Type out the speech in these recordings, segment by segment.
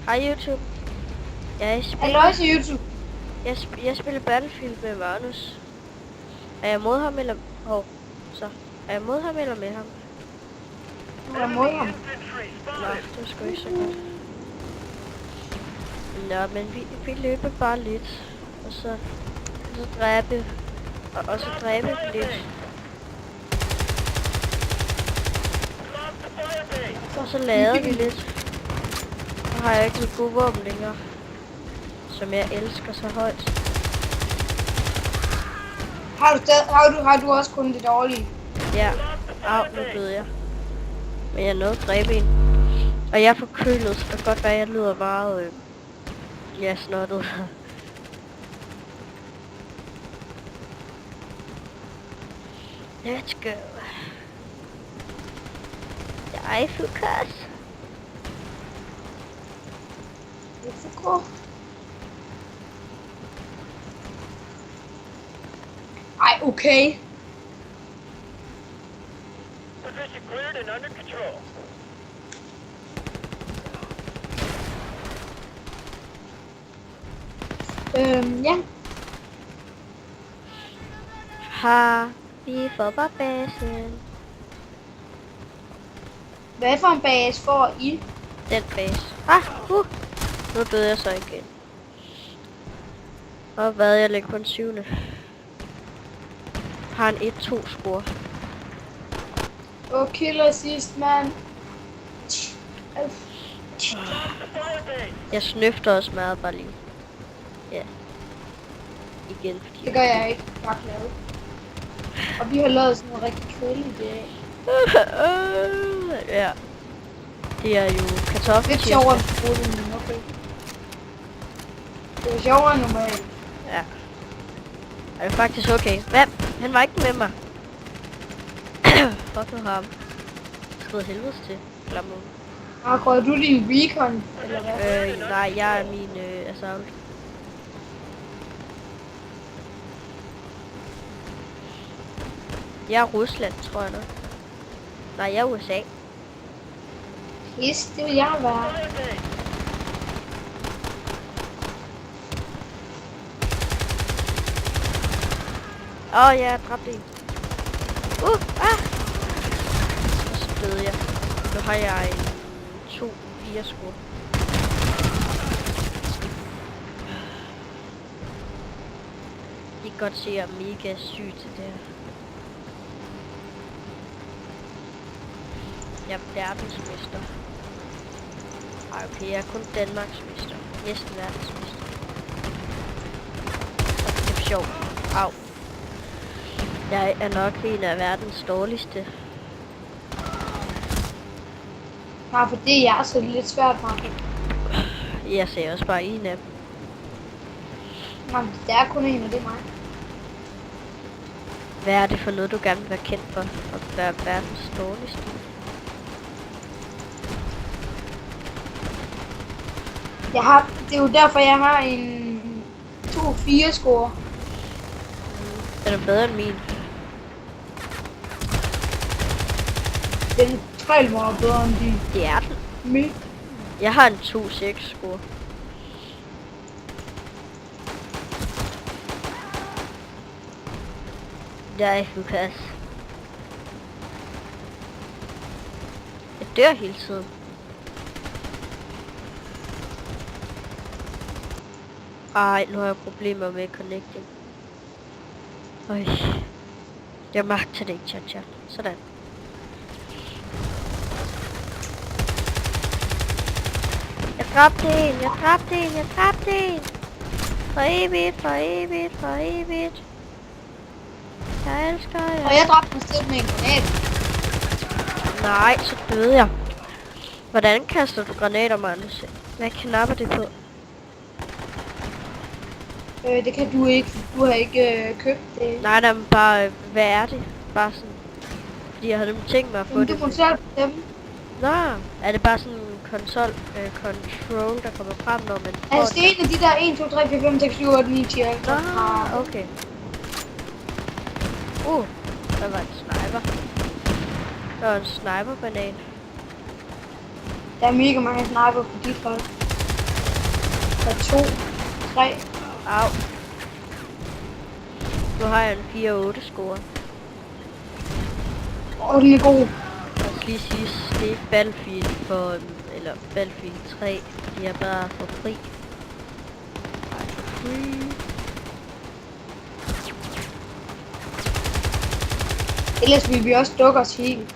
Hej YouTube. Jeg Halløj spiller, til YouTube. jeg spiller Battlefield med Magnus. Er jeg mod ham eller... Er jeg mod ham eller med ham? Du er mod ham. Nå, det var sgu ikke så godt. Nå, men vi løber bare lidt. Og så dræbe... Og så dræbe lidt. Og så lader vi lidt. Så har jeg ikke noget gode våben længere. Som jeg elsker så højt. Har du også kun det dårlige? Ja, nu døde jeg. Men jeg nåede at dræbe en. Og jeg er forkølet, så det kan godt være, at jeg lyder meget... snottet. Let's go. Jeg er fokus. FK. Ej, okay. Position cleared and under control. Ja. Har vi fodboldbasen? Hvad for en base får I? Den base. Nu døde jeg så igen. Og hvad, jeg ligger på en 7. Har en 1-2 score. Og killer sidst, mand. Jeg snøfter også meget bare lige. Ja. Igen, fordi... Det gør jeg ikke. Jeg er glad. Og vi har lavet sådan noget rigtig kedeligt i dag. Ja. Det er jo kartoffel. Lidt sjovere end skolen, men okay. Det er sjovere end normalt. Ja. Det er faktisk okay. Hvad? Han var ikke med mig. Fuck nu ham. Skrid helvedes til. Glammer. Går du din recon, eller hvad? Nej, jeg er min assault. Jeg er Rusland, tror jeg nok. Nej, jeg er USA. Pis, det vil jeg være. Jeg dræbte en. Og så døde jeg. Nu har jeg en 2-4 score. I kan godt se, at jeg er mega syg til det her. Jeg er verdensmester. Ej, okay, jeg er kun Danmarksmester. Næsten verdensmester. Det er sjovt. Au. Jeg er nok en af verdens dårligste. Nej, for det er jeg, så det er lidt svært for mig. Jeg ser også bare en af dem. Nej, der er kun en, og det er mig. Hvad er det for noget, du gerne vil være kendt for? At være verdens dårligste? Det er jo derfor, jeg har en 2-4 score. Den er bedre end min. Den er 3 meget bedre end din. Det er den. Min. Jeg har en 2-6 score. Nej, Lukas. Jeg dør hele tiden. Ej, nu har jeg problemer med connecting. Øj. Jeg magter det ikke, chat. Sådan. Jeg dræbte en. For evigt. Jeg elsker jer. Og jeg dræbte mig selv med en granat. Nej, så døde jeg. Hvordan kaster du granater, Magnus? Hvad knapper det på? Det kan du ikke, du har ikke købt det. Nej, men bare, hvad er det? Bare sådan, fordi jeg havde nemlig tænkt mig at få Men det. du må selv bestemme. Nå, er det bare sådan en konsol, control, der kommer frem, når man får Altså det er en af de der 1, 2, 3, 4, 5, 6, 7, 8, 9, 10, 11, Nå, 12, okay. Der var en sniper. Der var en sniperbanan. Der er mega mange sniper på dit hold. Der er 2, 3. Au. Nu har jeg en 4-8 score. Den er god. Jeg skal lige sige, det er ikke Battlefield for, eller Battlefield 3. De er bare for fri. Ej, for free. Ellers vil vi også dukke os helt.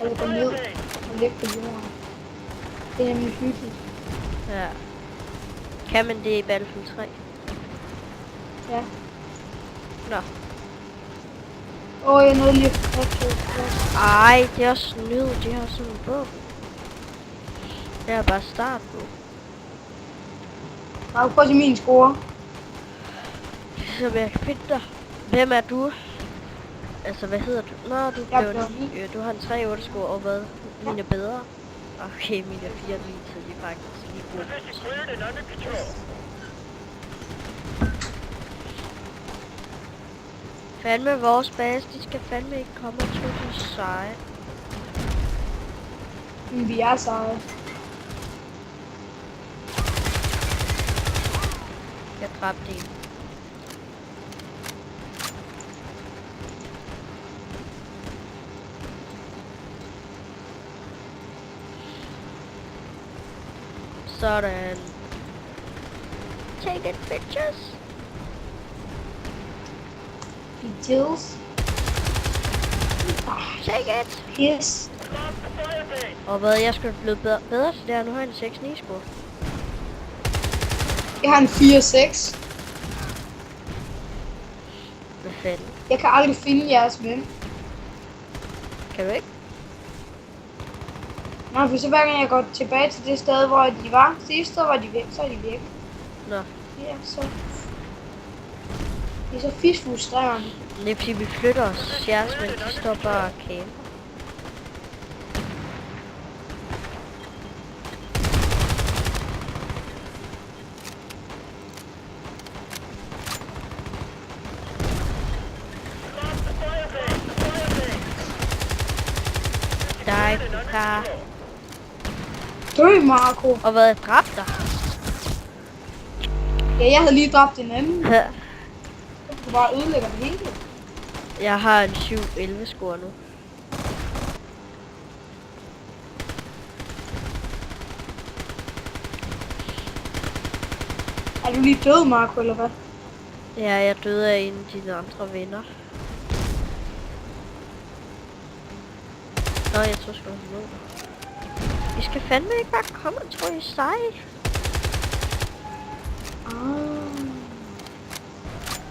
Eller gå ned og ligge på jorden. Det er nemlig hyggeligt. Ja. Kan man det i Battlefield 3? Ja. Nå. Jeg nåede lige at få Ej, det er også snyd. De har sådan en bog. Det er bare start på. Prøv at se min score. Så jeg kan finde dig. Hvem er du? Altså, hvad hedder du? Nå, du Jeg blev blev du har en 3-8 score, og hvad? Mine er bedre. Okay, mine er 4 så de er faktisk lige gode. Position cleared and under control. Fandme vores base, de skal fandme ikke komme og tro, de er seje. Men vi er seje. Jeg dræbte en. Sådan. Take it, bitches. Details. Take it. Yes. Lost the firebase. Og hvad, jeg skulle blive bedre til det her. Nu har jeg en 6-9 score. Jeg har en 4-6. Hvad fanden? Jeg kan aldrig finde jeres ven. Kan du ikke? Nej, for så hver gang jeg går tilbage til det sted, hvor de var sidst, så var de væk, så er de væk. Nå. Ja, så... Det er så fisfrustrerende. Det er fordi vi flytter os. Jeres men de står bare og camper. Lost the firebase. The firebase. Die, Cleared and under Pukar. control. Dø, Marco. Og hvad, jeg dræbte dig? Ja, jeg havde lige dræbt en anden. Du bare ødelægger det hele. Jeg har en 7-11 score nu. Er du lige død, Marco, eller hvad? Ja, jeg døde af en af dine andre venner. Nå, jeg tror sgu, han nåede. I skal fandme ikke bare komme og tro, I er seje.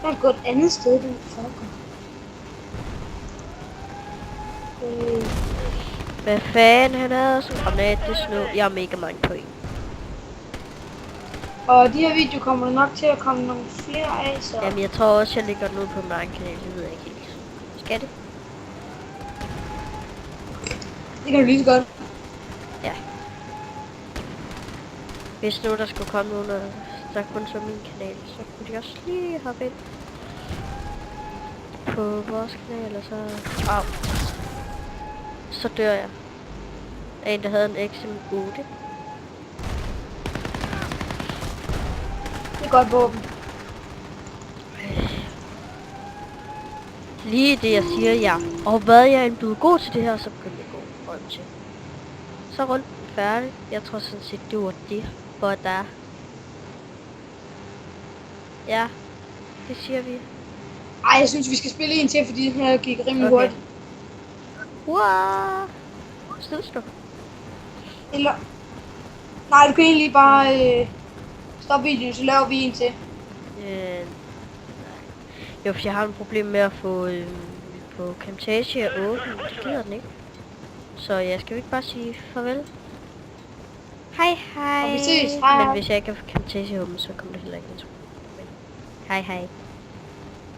Jeg kan gå et andet sted, den fucker. Hvad fanden, han havde også en granat, det snød. Jeg har mega mange point. Og de her videoer kommer der nok til at komme nogle flere af, så... Jamen, jeg tror også, jeg lægger den ud på min egen kanal, det ved jeg ikke helt. Skal det? Det kan du lige så godt. Ja. Hvis nu der skulle komme nogen, der kun så min kanal, så kunne de også lige hoppe ind på vores kanal, og så... Au. Så dør jeg. Af en, der havde en XM8. Det er godt våben. Lige det jeg siger, ja. Og hvad jeg er blevet god til det her, så begynder jeg at gå rundt til. Så rundt færdig. Jeg tror sådan set, det var det, for der. Ja, det siger vi. Ej, jeg synes, vi skal spille en til, fordi den her gik rimelig hurtigt. Wow. Synes du? Eller... Nej, du kan egentlig bare stoppe videoen, så laver vi en til. Nej. Jo, for jeg har et problem med at få på Camtasia åben. Det gider den ikke. Så jeg skal jo ikke bare sige farvel. Hej hej. Og vi ses. Hej. Men hvis jeg ikke har Camtasia åben, så kommer det heller ikke. Men hej hej.